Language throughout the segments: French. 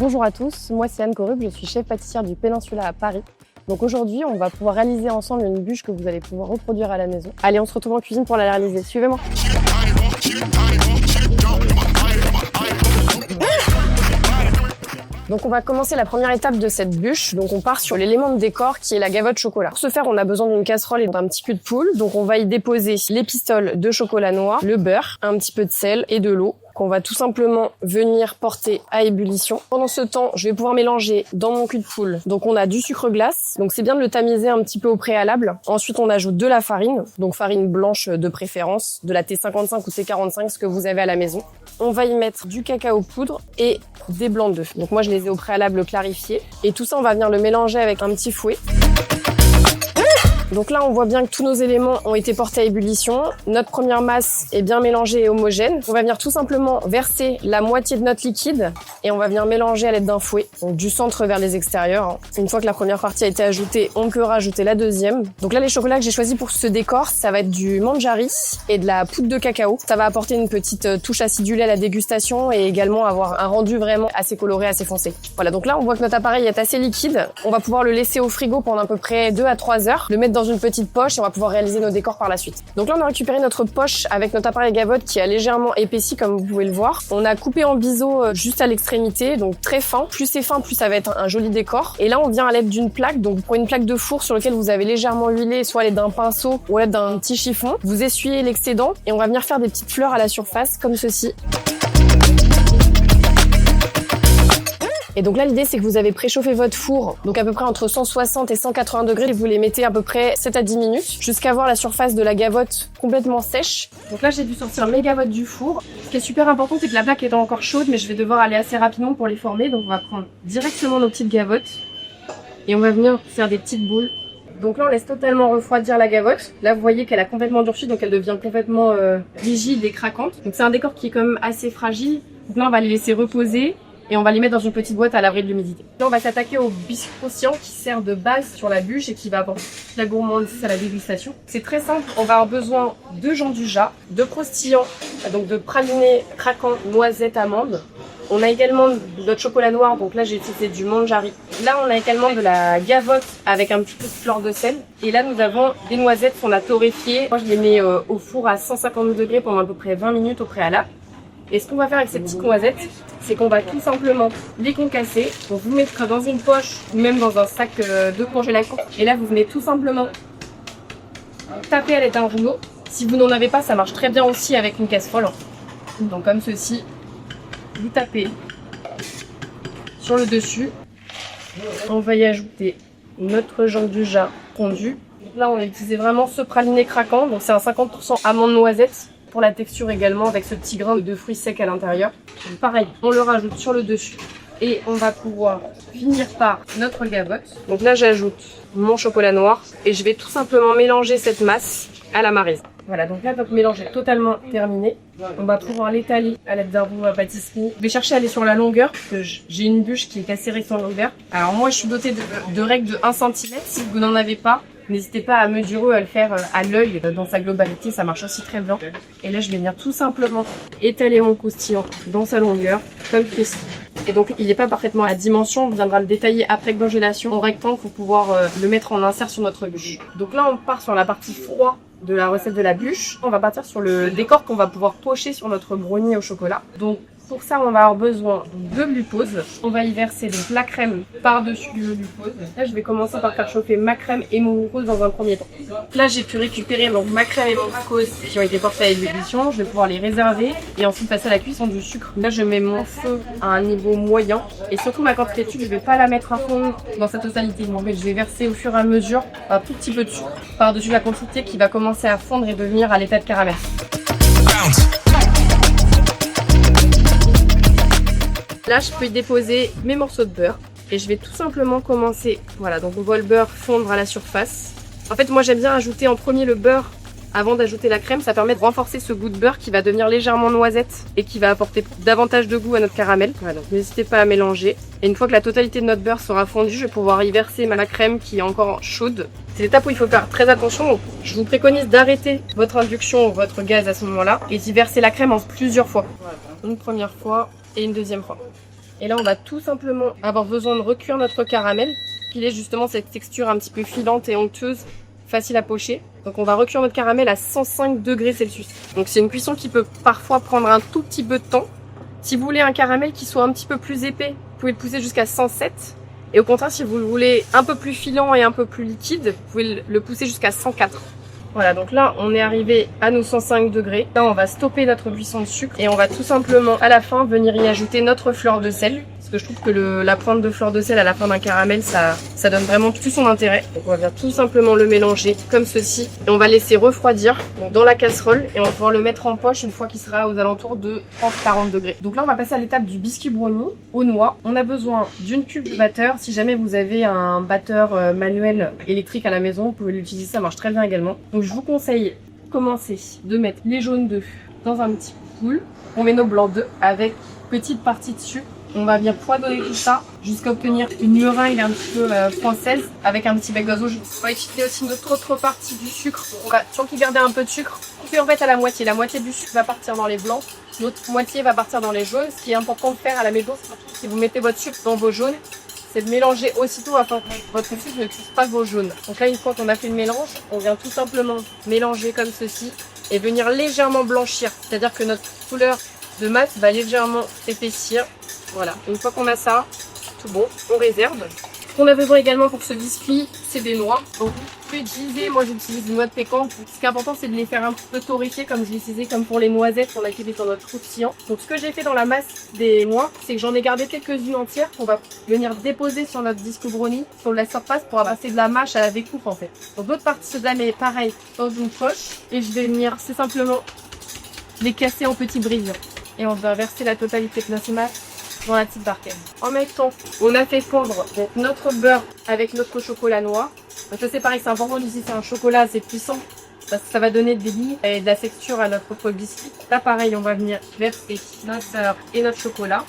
Bonjour à tous, moi c'est Anne Corrub, je suis chef pâtissière du Péninsula à Paris. Donc aujourd'hui, on va pouvoir réaliser ensemble une bûche que vous allez pouvoir reproduire à la maison. Allez, on se retrouve en cuisine pour la réaliser. Suivez-moi. Donc on va commencer la première étape de cette bûche. Donc on part sur l'élément de décor qui est la gavotte chocolat. Pour ce faire, on a besoin d'une casserole et d'un petit cul de poule. Donc on va y déposer les pistoles de chocolat noir, le beurre, un petit peu de sel et de l'eau qu'on va tout simplement venir porter à ébullition. Pendant ce temps, je vais pouvoir mélanger dans mon cul de poule. Donc on a du sucre glace, donc c'est bien de le tamiser un petit peu au préalable. Ensuite, on ajoute de la farine, donc farine blanche de préférence, de la T55 ou T45, ce que vous avez à la maison. On va y mettre du cacao poudre et des blancs d'œufs. Donc moi, je les ai au préalable clarifiés. Et tout ça, on va venir le mélanger avec un petit fouet. Donc là, on voit bien que tous nos éléments ont été portés à ébullition. Notre première masse est bien mélangée et homogène. On va venir tout simplement verser la moitié de notre liquide et on va venir mélanger à l'aide d'un fouet, donc du centre vers les extérieurs. Une fois que la première partie a été ajoutée, on peut rajouter la deuxième. Donc là, les chocolats que j'ai choisis pour ce décor, ça va être du manjari et de la poudre de cacao. Ça va apporter une petite touche acidulée à la dégustation et également avoir un rendu vraiment assez coloré, assez foncé. Voilà, donc là, on voit que notre appareil est assez liquide. On va pouvoir le laisser au frigo pendant à peu près 2 à 3 heures, le mettre dans une petite poche et on va pouvoir réaliser nos décors par la suite. Donc là, on a récupéré notre poche avec notre appareil gavotte qui a légèrement épaissi comme vous pouvez le voir. On a coupé en biseau juste à l'extrémité, donc très fin. Plus c'est fin, plus ça va être un joli décor. Et là, on vient à l'aide d'une plaque, donc vous prenez une plaque de four sur laquelle vous avez légèrement huilé, soit à l'aide d'un pinceau ou à l'aide d'un petit chiffon. Vous essuyez l'excédent et on va venir faire des petites fleurs à la surface comme ceci. Et donc là, l'idée, c'est que vous avez préchauffé votre four, donc à peu près entre 160 et 180 degrés, et vous les mettez à peu près 7 à 10 minutes, jusqu'à avoir la surface de la gavotte complètement sèche. Donc là, j'ai dû sortir mes gavottes du four. Ce qui est super important, c'est que la plaque est encore chaude, mais je vais devoir aller assez rapidement pour les former. Donc on va prendre directement nos petites gavottes, et on va venir faire des petites boules. Donc là, on laisse totalement refroidir la gavotte. Là, vous voyez qu'elle a complètement durci, donc elle devient complètement rigide et craquante. Donc c'est un décor qui est quand même assez fragile. Donc là, on va les laisser reposer. Et on va les mettre dans une petite boîte à l'abri de l'humidité. Là, on va s'attaquer au biscuit croustillant qui sert de base sur la bûche et qui va apporter la gourmandise à la dégustation. C'est très simple, on va avoir besoin de gianduja, de croustillant, donc de praliné craquant, noisette, amande. On a également notre chocolat noir, donc là j'ai utilisé du manjari. Là on a également de la gavotte avec un petit peu de fleur de sel. Et là nous avons des noisettes qu'on a torréfiées. Moi je les mets au four à 150 degrés pendant à peu près 20 minutes au préalable. Et ce qu'on va faire avec ces petites noisettes, c'est qu'on va tout simplement les concasser. Donc vous mettre dans une poche ou même dans un sac de congélation. Et là vous venez tout simplement taper à l'aide d'un rouleau. Si vous n'en avez pas, ça marche très bien aussi avec une casserole. Donc comme ceci, vous tapez sur le dessus. On va y ajouter notre gianduja fondu. Là on a utilisé vraiment ce praliné craquant, donc c'est un 50% amande noisette. Pour la texture également avec ce petit grain de fruits secs à l'intérieur. Pareil, on le rajoute sur le dessus et on va pouvoir finir par notre gavotte. Donc là j'ajoute mon chocolat noir et je vais tout simplement mélanger cette masse à la maryse. Voilà, donc là notre mélange est totalement terminé. On va pouvoir l'étaler à l'aide d'un rouleau à pâtisserie. Je vais chercher à aller sur la longueur parce que j'ai une bûche qui est assez récente en longueur. Alors moi je suis dotée de règles de 1 cm. Si vous n'en avez pas, n'hésitez pas à mesurer, à le faire à l'œil dans sa globalité, ça marche aussi très bien. Et là, je vais venir tout simplement étaler mon croustillant dans sa longueur, comme ceci. Et donc, il n'est pas parfaitement à la dimension, on viendra le détailler après congélation en rectangle pour pouvoir le mettre en insert sur notre bûche. Donc là, on part sur la partie froide de la recette de la bûche. On va partir sur le décor qu'on va pouvoir pocher sur notre brownie au chocolat. Donc, pour ça, on va avoir besoin de glucose. On va y verser donc la crème par-dessus le glucose. Là, je vais commencer par faire chauffer ma crème et mon glucose dans un premier temps. Là, j'ai pu récupérer donc ma crème et mon glucose qui ont été portés à ébullition. Je vais pouvoir les réserver et ensuite passer à la cuisson du sucre. Là, je mets mon feu à un niveau moyen et surtout ma quantité de sucre, je ne vais pas la mettre à fond dans sa totalité. En fait, je vais verser au fur et à mesure un tout petit peu de sucre par-dessus la quantité qui va commencer à fondre et devenir à l'état de caramel. Là, je peux y déposer mes morceaux de beurre et je vais tout simplement commencer. Voilà, donc on voit le beurre fondre à la surface. En fait, moi j'aime bien ajouter en premier le beurre avant d'ajouter la crème. Ça permet de renforcer ce goût de beurre qui va devenir légèrement noisette et qui va apporter davantage de goût à notre caramel. Voilà, donc n'hésitez pas à mélanger. Et une fois que la totalité de notre beurre sera fondue, je vais pouvoir y verser ma crème qui est encore chaude. C'est l'étape où il faut faire très attention. Donc, je vous préconise d'arrêter votre induction ou votre gaz à ce moment-là et d'y verser la crème en plusieurs fois. Voilà, une première fois et une deuxième fois. Et là, on va tout simplement avoir besoin de recuire notre caramel, qu'il ait justement cette texture un petit peu filante et onctueuse, facile à pocher. Donc on va recuire notre caramel à 105 degrés Celsius. Donc c'est une cuisson qui peut parfois prendre un tout petit peu de temps. Si vous voulez un caramel qui soit un petit peu plus épais, vous pouvez le pousser jusqu'à 107. Et au contraire, si vous le voulez un peu plus filant et un peu plus liquide, vous pouvez le pousser jusqu'à 104. Voilà, donc là, on est arrivé à nos 105 degrés. Là, on va stopper notre cuisson de sucre et on va tout simplement, à la fin, venir y ajouter notre fleur de sel. Parce que je trouve que la pointe de fleur de sel à la fin d'un caramel, ça donne vraiment tout son intérêt. Donc, on va venir tout simplement le mélanger comme ceci. Et on va laisser refroidir donc, dans la casserole et on va pouvoir le mettre en poche une fois qu'il sera aux alentours de 30-40 degrés. Donc là, on va passer à l'étape du biscuit brownie aux noix. On a besoin d'une cuve de batteur. Si jamais vous avez un batteur manuel électrique à la maison, vous pouvez l'utiliser, ça marche très bien également. Donc je vous conseille de commencer de mettre les jaunes d'œufs dans un petit moule. On met nos blancs d'œufs avec petite partie de sucre. On va bien poidonner tout ça jusqu'à obtenir une meringue un petit peu française avec un petit bec d'oiseau. On va utiliser aussi notre autre partie du sucre. On va surtout garder un peu de sucre. Couper en fait à la moitié. La moitié du sucre va partir dans les blancs. L'autre moitié va partir dans les jaunes. Ce qui est important de faire à la maison, c'est si vous mettez votre sucre dans vos jaunes, c'est de mélanger aussitôt afin que votre sucre ne cuise pas vos jaunes. Donc là, une fois qu'on a fait le mélange, on vient tout simplement mélanger comme ceci et venir légèrement blanchir. C'est-à-dire que notre couleur de masse va légèrement s'épaissir. Voilà, une fois qu'on a ça, tout bon, on réserve. Ce qu'on a besoin également pour ce biscuit, c'est des noix. Donc vous pouvez utiliser, moi j'utilise des noix de pécan. Ce qui est important, c'est de les faire un peu torréfier comme je l'utilisais comme pour les noisettes qu'on a utilisées dans notre croustillant. Donc ce que j'ai fait dans la masse des noix, c'est que j'en ai gardé quelques-unes entières qu'on va venir déposer sur notre biscuit brownie, sur la surface pour passer de la mâche à la découpe en fait. Donc l'autre partie se met pareil dans une poche et je vais venir, c'est simplement les casser en petits brisures. Et on va verser la totalité de notre masse dans la petite barquette. En même temps, on a fait fondre donc, notre beurre avec notre chocolat noir. Donc ça c'est pareil, c'est important d'utiliser un chocolat assez puissant parce que ça va donner des billes et de la texture à notre biscuit. Là pareil, on va venir verser notre beurre et notre chocolat.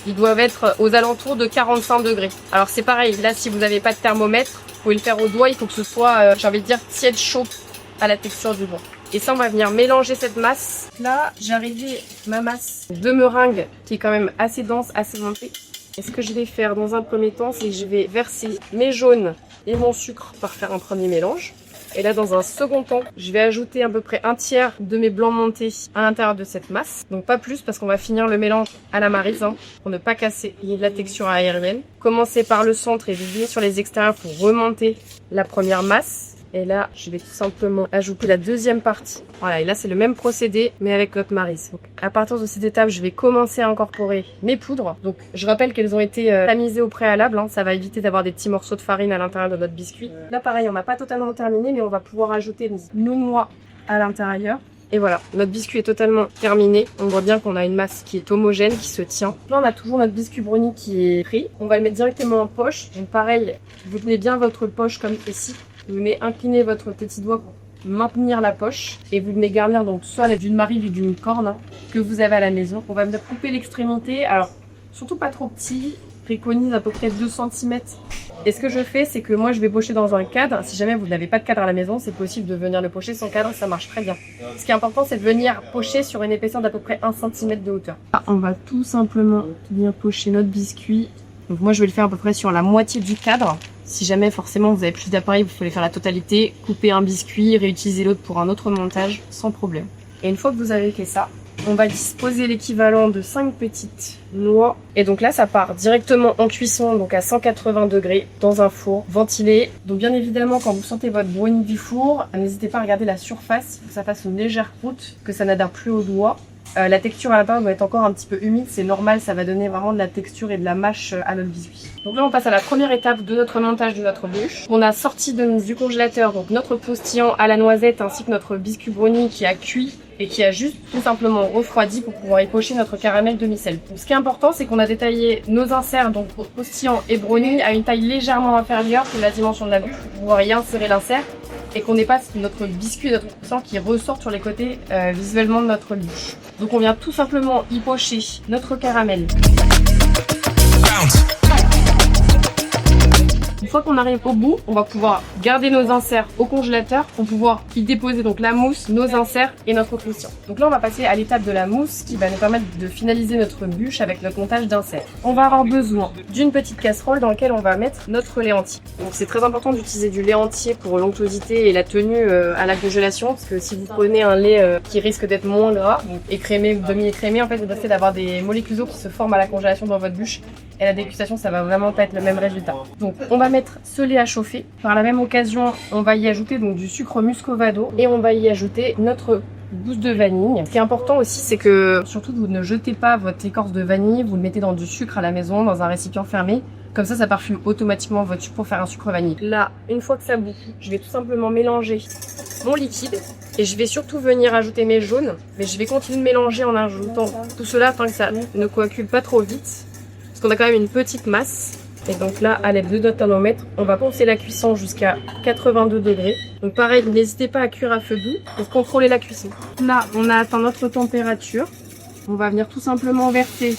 Ils doivent être aux alentours de 45 degrés. Alors c'est pareil, là si vous n'avez pas de thermomètre, vous pouvez le faire au doigt, il faut que ce soit, j'ai envie de dire, tiède chaud à la texture du bois. Et ça, on va venir mélanger cette masse. Là, j'ai arrivé ma masse de meringue qui est quand même assez dense, assez montée. Et ce que je vais faire dans un premier temps, c'est que je vais verser mes jaunes et mon sucre pour faire un premier mélange. Et là, dans un second temps, je vais ajouter à peu près un tiers de mes blancs montés à l'intérieur de cette masse. Donc pas plus parce qu'on va finir le mélange à la maryse pour ne pas casser la texture aérienne. Commencer par le centre et venir sur les extérieurs pour remonter la première masse. Et là, je vais tout simplement ajouter la deuxième partie. Voilà, et là, c'est le même procédé, mais avec notre maryse. Donc, à partir de cette étape, je vais commencer à incorporer mes poudres. Donc, je rappelle qu'elles ont été tamisées au préalable. Ça va éviter d'avoir des petits morceaux de farine à l'intérieur de notre biscuit. Là, pareil, on n'a pas totalement terminé, mais on va pouvoir ajouter nos noix à l'intérieur. Et voilà, notre biscuit est totalement terminé. On voit bien qu'on a une masse qui est homogène, qui se tient. Là, on a toujours notre biscuit brownie qui est pris. On va le mettre directement en poche. Donc, pareil, vous tenez bien votre poche comme ceci. Vous venez incliner votre petit doigt pour maintenir la poche et vous venez garnir donc soit d'une maryse ou d'une corne que vous avez à la maison. On va venir couper l'extrémité, alors surtout pas trop petit, préconise à peu près 2 cm. Et ce que je fais, c'est que moi je vais pocher dans un cadre. Si jamais vous n'avez pas de cadre à la maison, c'est possible de venir le pocher sans cadre, ça marche très bien. Ce qui est important, c'est de venir pocher sur une épaisseur d'à peu près 1 cm de hauteur. On va tout simplement venir pocher notre biscuit. Donc moi je vais le faire à peu près sur la moitié du cadre. Si jamais forcément vous avez plus d'appareils, vous pouvez faire la totalité, couper un biscuit, réutiliser l'autre pour un autre montage sans problème. Et une fois que vous avez fait ça, on va disposer l'équivalent de 5 petites noix. Et donc là, ça part directement en cuisson, donc à 180 degrés, dans un four ventilé. Donc bien évidemment, quand vous sentez votre brownie du four, n'hésitez pas à regarder la surface, que ça fasse une légère croûte, que ça n'adhère plus au doigt. La texture à l'intérieur doit être encore un petit peu humide, c'est normal, ça va donner vraiment de la texture et de la mâche à notre biscuit. Donc là on passe à la première étape de notre montage de notre bûche. On a sorti du congélateur donc notre croustillant à la noisette ainsi que notre biscuit brownie qui a cuit et qui a juste tout simplement refroidi pour pouvoir y pocher notre caramel demi-sel. Donc ce qui est important, c'est qu'on a détaillé nos inserts, donc croustillant et brownie, à une taille légèrement inférieure que la dimension de la bûche pour pouvoir y insérer l'insert et qu'on n'ait pas notre biscuit, notre croustillant qui ressort sur les côtés visuellement de notre bûche. Donc on vient tout simplement y pocher notre caramel. Une fois qu'on arrive au bout, on va pouvoir garder nos inserts au congélateur pour pouvoir y déposer donc la mousse, nos inserts et notre croustillant. Donc là, on va passer à l'étape de la mousse qui va nous permettre de finaliser notre bûche avec notre montage d'inserts. On va avoir besoin d'une petite casserole dans laquelle on va mettre notre lait entier. Donc c'est très important d'utiliser du lait entier pour l'onctuosité et la tenue à la congélation, parce que si vous prenez un lait qui risque d'être moins gras, donc écrémé, demi-écrémé, en fait, vous risquez d'avoir des molécules d'eau qui se forment à la congélation dans votre bûche. Et la dégustation, ça va vraiment pas être le même résultat. Donc, on va mettre ce lait à chauffer. Par la même occasion, on va y ajouter donc du sucre muscovado et on va y ajouter notre gousse de vanille. Ce qui est important aussi, c'est que surtout vous ne jetez pas votre écorce de vanille, vous le mettez dans du sucre à la maison, dans un récipient fermé. Comme ça parfume automatiquement votre sucre pour faire un sucre vanille. Là, une fois que ça bout, je vais tout simplement mélanger mon liquide et je vais surtout venir ajouter mes jaunes, mais je vais continuer de mélanger en ajoutant tout cela afin que ça ne coagule pas trop vite. Parce qu'on a quand même une petite masse. Et donc là, à l'aide de notre thermomètre, on va poncer la cuisson jusqu'à 82 degrés. Donc pareil, n'hésitez pas à cuire à feu doux pour contrôler la cuisson. Là, on a atteint notre température. On va venir tout simplement verser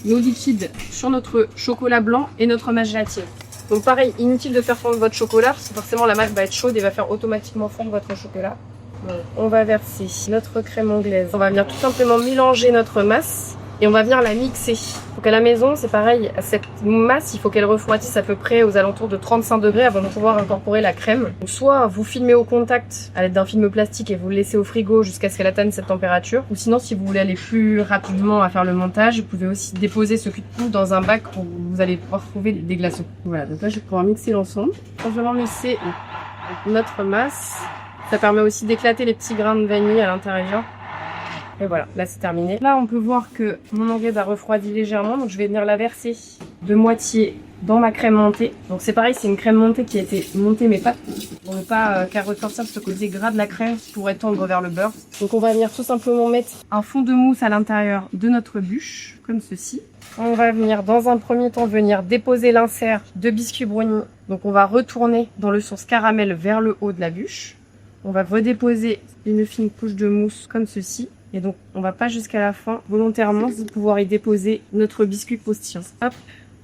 nos liquides sur notre chocolat blanc et notre mâche gélatine. Donc pareil, inutile de faire fondre votre chocolat parce que forcément la mâche va être chaude et va faire automatiquement fondre votre chocolat. Donc, on va verser notre crème anglaise. On va venir tout simplement mélanger notre masse et on va venir la mixer. Donc à la maison, c'est pareil, cette masse, il faut qu'elle refroidisse à peu près aux alentours de 35 degrés avant de pouvoir incorporer la crème. Donc, soit vous filmez au contact à l'aide d'un film plastique et vous le laissez au frigo jusqu'à ce qu'elle atteigne cette température. Ou sinon, si vous voulez aller plus rapidement à faire le montage, vous pouvez aussi déposer ce cul de poule dans un bac où vous allez pouvoir trouver des glaçons. Voilà, donc là je vais pouvoir mixer l'ensemble. Quand je vais mixer notre masse, ça permet aussi d'éclater les petits grains de vanille à l'intérieur. Et voilà, là c'est terminé. Là on peut voir que mon anglaise a refroidi légèrement, donc je vais venir la verser de moitié dans ma crème montée. Donc c'est pareil, c'est une crème montée qui a été montée mais pas pour ne pas qu'à ressortir ce côté gras de la crème pour étendre vers le beurre. Donc on va venir tout simplement mettre un fond de mousse à l'intérieur de notre bûche, comme ceci. On va venir dans un premier temps venir déposer l'insert de biscuit brownie. Donc on va retourner dans le sens caramel vers le haut de la bûche. On va redéposer une fine couche de mousse comme ceci. Et donc, on va pas jusqu'à la fin, volontairement, pour pouvoir y déposer notre biscuit croustillant. Hop,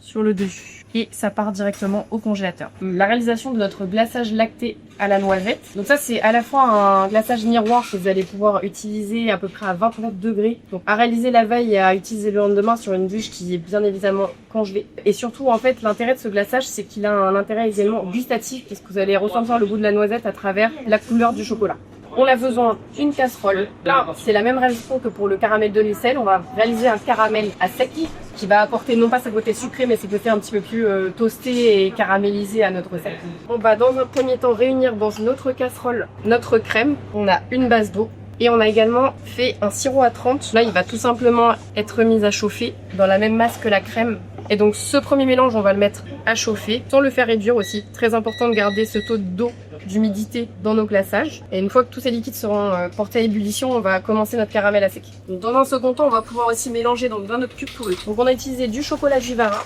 sur le dessus. Et ça part directement au congélateur. La réalisation de notre glaçage lacté à la noisette. Donc ça, c'est à la fois un glaçage miroir que vous allez pouvoir utiliser à peu près à 29 degrés. Donc à réaliser la veille et à utiliser le lendemain sur une bûche qui est bien évidemment congelée. Et surtout, en fait, l'intérêt de ce glaçage, c'est qu'il a un intérêt également gustatif, puisque vous allez ressentir le goût de la noisette à travers la couleur du chocolat. On a besoin d'une casserole. Là, c'est la même réalisation que pour le caramel de Nissel. On va réaliser un caramel à sec qui va apporter non pas ce côté sucré, mais ce côté un petit peu plus toasté et caramélisé à notre recette. On va dans un premier temps réunir dans une autre casserole notre crème. On a une base d'eau. Et on a également fait un sirop à 30. Là, il va tout simplement être mis à chauffer dans la même masse que la crème. Et donc ce premier mélange, on va le mettre à chauffer sans le faire réduire aussi. Très important de garder ce taux d'eau, d'humidité dans nos glaçages. Et une fois que tous ces liquides seront portés à ébullition, on va commencer notre caramel à sec. Donc, dans un second temps, on va pouvoir aussi mélanger dans notre cube pourri. Donc on a utilisé du chocolat Juvara.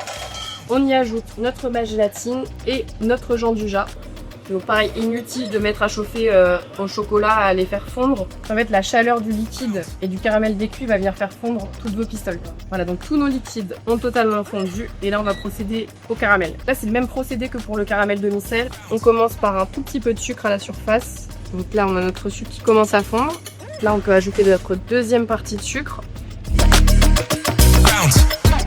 On y ajoute notre mâche gélatine et notre Jean-Dujas. Donc pareil, inutile de mettre à chauffer au chocolat, à les faire fondre. En fait, la chaleur du liquide et du caramel décuit va venir faire fondre toutes vos pistoles. Voilà, donc tous nos liquides ont totalement fondu. Et là, on va procéder au caramel. Là, c'est le même procédé que pour le caramel demi-sel. On commence par un tout petit peu de sucre à la surface. Donc là, on a notre sucre qui commence à fondre. Là, on peut ajouter notre deuxième partie de sucre.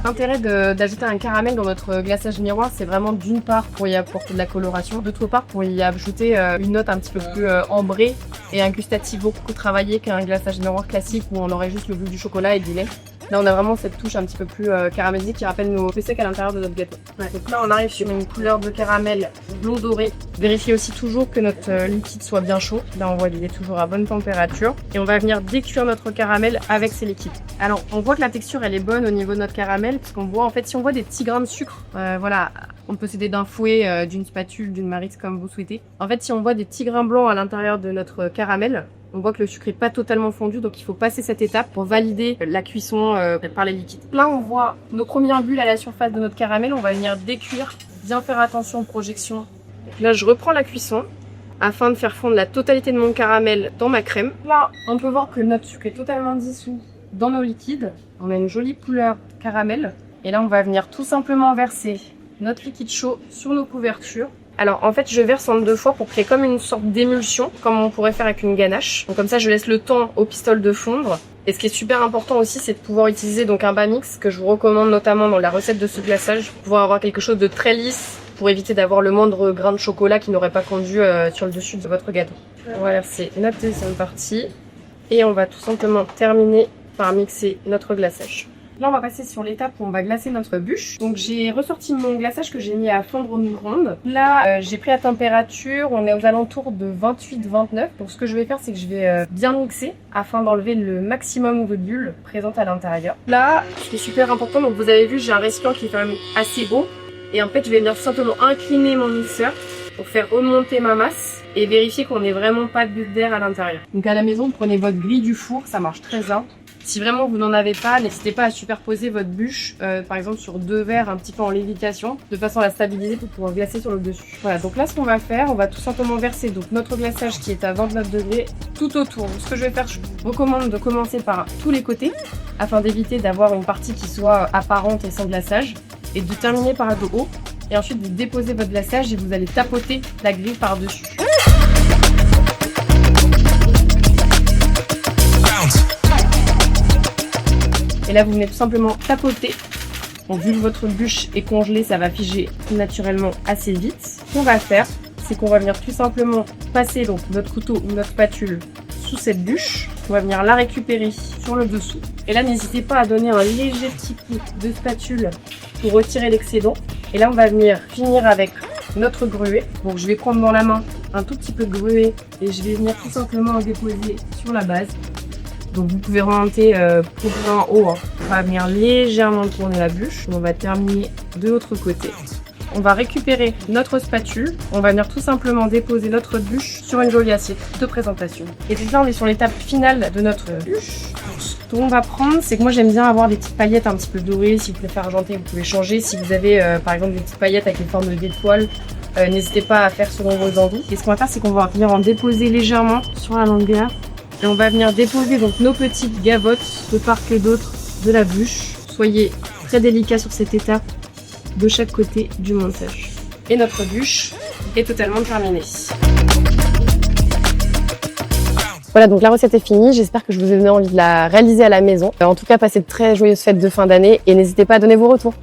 L'intérêt d'ajouter un caramel dans notre glaçage miroir, c'est vraiment d'une part pour y apporter de la coloration, d'autre part pour y ajouter une note un petit peu plus ambrée et un gustatif beaucoup plus travaillé qu'un glaçage miroir classique où on aurait juste le goût du chocolat et du lait. Là, on a vraiment cette touche un petit peu plus caramélisée qui rappelle nos fruits secs à l'intérieur de notre gâteau. Ouais. Donc là, on arrive sur une couleur de caramel blond doré. Vérifiez aussi toujours que notre liquide soit bien chaud. Là, on voit qu'il est toujours à bonne température. Et on va venir décuire notre caramel avec ces liquides. Alors, on voit que la texture, elle est bonne au niveau de notre caramel, parce qu'on voit, en fait, si on voit des petits grains de sucre, voilà, on peut s'aider d'un fouet, d'une spatule, d'une maris, comme vous souhaitez. En fait, si on voit des petits grains blancs à l'intérieur de notre caramel, on voit que le sucre n'est pas totalement fondu, donc il faut passer cette étape pour valider la cuisson par les liquides. Là, on voit nos premières bulles à la surface de notre caramel. On va venir décuire, bien faire attention aux projections. Là, je reprends la cuisson afin de faire fondre la totalité de mon caramel dans ma crème. Là, on peut voir que notre sucre est totalement dissous dans nos liquides. On a une jolie couleur caramel. Et là, on va venir tout simplement verser notre liquide chaud sur nos couvertures. Alors en fait je verse en 2 fois pour créer comme une sorte d'émulsion, comme on pourrait faire avec une ganache. Donc comme ça je laisse le temps au pistol de fondre. Et ce qui est super important aussi, c'est de pouvoir utiliser donc un bas mix que je vous recommande notamment dans la recette de ce glaçage, pour pouvoir avoir quelque chose de très lisse, pour éviter d'avoir le moindre grain de chocolat qui n'aurait pas fondu sur le dessus de votre gâteau. On va verser notre deuxième partie et on va tout simplement terminer par mixer notre glaçage. Là, on va passer sur l'étape où on va glacer notre bûche. Donc, j'ai ressorti mon glaçage que j'ai mis à fondre au micro-ondes. Là, j'ai pris la température. On est aux alentours de 28-29. Donc, ce que je vais faire, c'est que je vais bien mixer afin d'enlever le maximum de bulles présentes à l'intérieur. Là, ce qui est super important, donc vous avez vu, j'ai un récipient qui est quand même assez haut. Et en fait, je vais venir simplement incliner mon mixeur pour faire remonter ma masse et vérifier qu'on n'ait vraiment pas de bulles d'air à l'intérieur. Donc, à la maison, prenez votre grille du four. Ça marche très bien. Si vraiment vous n'en avez pas, n'hésitez pas à superposer votre bûche, par exemple sur 2 verres un petit peu en lévitation, de façon à la stabiliser pour pouvoir glacer sur le dessus. Voilà, donc là ce qu'on va faire, on va tout simplement verser donc notre glaçage qui est à 29 degrés tout autour. Donc, ce que je vais faire, je vous recommande de commencer par tous les côtés, afin d'éviter d'avoir une partie qui soit apparente et sans glaçage, et de terminer par le haut. Et ensuite vous déposez votre glaçage et vous allez tapoter la grille par-dessus. Et là, vous venez tout simplement tapoter. Donc, vu que votre bûche est congelée, ça va figer naturellement assez vite. Ce qu'on va faire, c'est qu'on va venir tout simplement passer donc notre couteau ou notre spatule sous cette bûche. On va venir la récupérer sur le dessous. Et là, n'hésitez pas à donner un léger petit coup de spatule pour retirer l'excédent. Et là, on va venir finir avec notre gruet. Donc, je vais prendre dans la main un tout petit peu de gruet et je vais venir tout simplement le déposer sur la base. Donc vous pouvez remonter pour en haut. Hein. On va venir légèrement tourner la bûche. On va terminer de l'autre côté. On va récupérer notre spatule. On va venir tout simplement déposer notre bûche sur une jolie assiette de présentation. Et donc là, on est sur l'étape finale de notre bûche. Ce qu'on va prendre, c'est que moi j'aime bien avoir des petites paillettes un petit peu dorées. Si vous préférez argenter, vous pouvez changer. Si vous avez par exemple des petites paillettes avec une forme d'étoile, n'hésitez pas à faire selon vos envies. Et ce qu'on va faire, c'est qu'on va venir en déposer légèrement sur la longueur. Et on va venir déposer donc nos petites gavottes de part et d'autre de la bûche. Soyez très délicat sur cette étape de chaque côté du montage. Et notre bûche est totalement terminée. Voilà, donc la recette est finie. J'espère que je vous ai donné envie de la réaliser à la maison. En tout cas, passez de très joyeuses fêtes de fin d'année et n'hésitez pas à donner vos retours.